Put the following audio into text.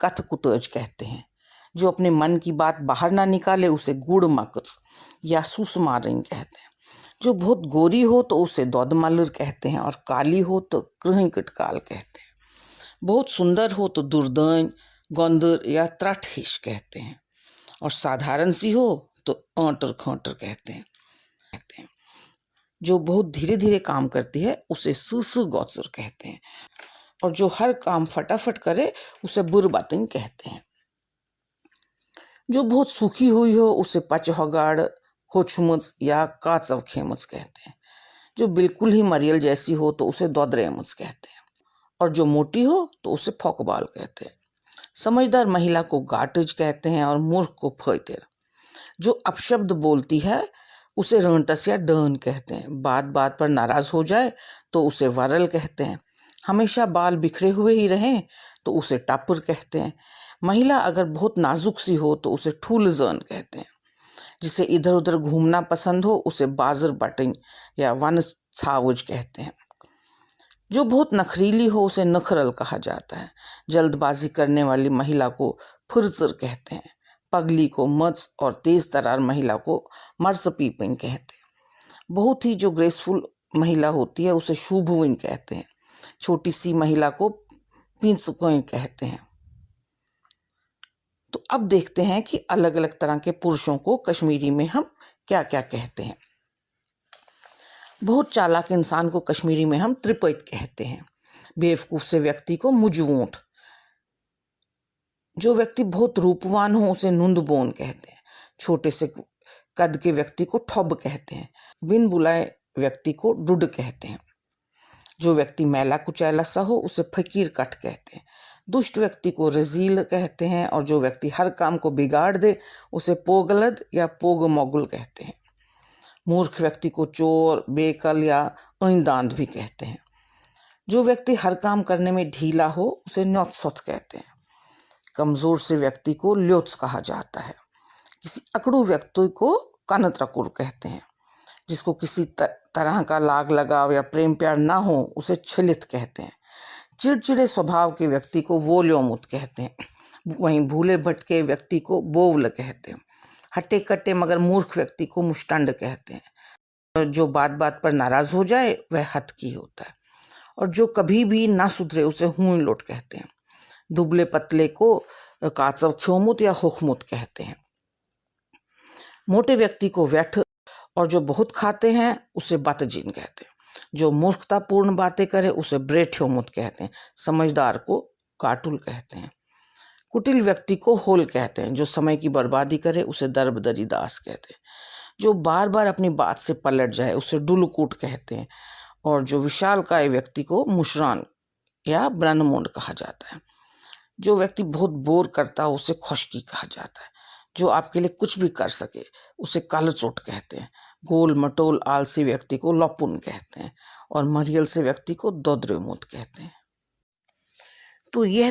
कथकुतज कहते हैं। जो अपने मन की बात बाहर ना निकाले उसे गूढ़मकस या सुसमारिन कहते हैं। जो बहुत गोरी हो तो उसे दौदमलर कहते हैं और काली हो तो कृहिकटकाल कहते हैं। बहुत सुंदर हो तो दुर्दैन, गौंदर या त्रठहिश कहते हैं और साधारण सी हो तो आंटर खांटर कहते हैं। जो बहुत धीरे धीरे काम करती है उसे सुसु गौसर कहते हैं और जो हर काम फटाफट करे उसे बुरबातिन कहते हैं। जो बहुत सूखी हुई हो उसे पचहगाड़, होछमुच या काचवखेमुच कहते हैं। जो बिल्कुल ही मरियल जैसी हो तो उसे दौदरेमुच कहते हैं और जो मोटी हो तो उसे फोकबाल कहते हैं। समझदार महिला को गाटज कहते हैं और मूर्ख को फैतेर। जो अपशब्द बोलती है उसे रंटस या डर्न कहते हैं। बात बात पर नाराज हो जाए तो उसे वरल कहते हैं। हमेशा बाल बिखरे हुए ही रहें तो उसे टापुर कहते हैं। महिला अगर बहुत नाजुक सी हो तो उसे ठूलजन कहते हैं। जिसे इधर उधर घूमना पसंद हो उसे बाजर बटिंग या वन छावज कहते हैं। जो बहुत नखरीली हो उसे नखरल कहा जाता है। जल्दबाजी करने वाली महिला को फुरसर कहते हैं। पगली को मच और तेज तरार महिला को मर्सपीपिन कहते हैं। बहुत ही जो ग्रेसफुल महिला होती है उसे शुभविन कहते हैं। छोटी सी महिला को पिंसकोइन कहते हैं। तो अब देखते हैं कि अलग अलग तरह के पुरुषों को कश्मीरी में हम क्या क्या कहते हैं। बहुत चालाक इंसान को कश्मीरी में हम त्रिपैत कहते हैं। बेवकूफ से व्यक्ति को मुजवूंठ। जो व्यक्ति बहुत रूपवान हो उसे नुंदबोन कहते हैं। छोटे से कद के व्यक्ति को ठब कहते हैं। बिन बुलाए व्यक्ति को डुड कहते हैं। जो व्यक्ति मैला कुचैला सा हो उसे फकीर कट कहते हैं। दुष्ट व्यक्ति को रजील कहते हैं और जो व्यक्ति हर काम को बिगाड़ दे उसे पोगलद या पोग मोगुल कहते हैं। मूर्ख व्यक्ति को चोर, बेकल या ऐंदांध भी कहते हैं। जो व्यक्ति हर काम करने में ढीला हो उसे न्योत्सोत कहते हैं। कमजोर से व्यक्ति को ल्योत्स कहा जाता है। किसी अकड़ू व्यक्ति को कानत्रकुर कहते हैं। जिसको किसी तरह का लाग लगाव या प्रेम प्यार ना हो उसे छलित कहते हैं। चिड़चिड़े स्वभाव के व्यक्ति को वोल्योमुत कहते हैं। वहीं भूले भटके व्यक्ति को बोवल कहते हैं। हट्टे कट्टे मगर मूर्ख व्यक्ति को मुष्टंड कहते हैं। जो बात बात पर नाराज हो जाए वह हतकी होता है और जो कभी भी ना सुधरे उसे हुई लोट कहते हैं। दुबले पतले को काचव ख्योमुत या हुखमुत कहते हैं। मोटे व्यक्ति को व्यठ और जो बहुत खाते हैं उसे बतजीन कहते हैं। जो मूर्खतापूर्ण बातें करे उसे ब्रेठ्योमुत कहते हैं। समझदार को काटुल कहते हैं। कुटिल व्यक्ति को होल कहते हैं। जो समय की बर्बादी करे उसे दरबदरी दास कहते हैं। जो बार बार अपनी बात से पलट जाए उसे डुलकूट कहते हैं और जो विशालकाय व्यक्ति को मुशरान या ब्रह्ममुंड कहा जाता है। जो व्यक्ति बहुत बोर करता है उसे खुशकी कहा जाता है। जो आपके लिए कुछ भी कर सके उसे कालचोट कहते हैं। गोल मटोल आलसी व्यक्ति को लपुन कहते हैं और मरियल से व्यक्ति को दोद्रेमुत कहते हैं। तो यह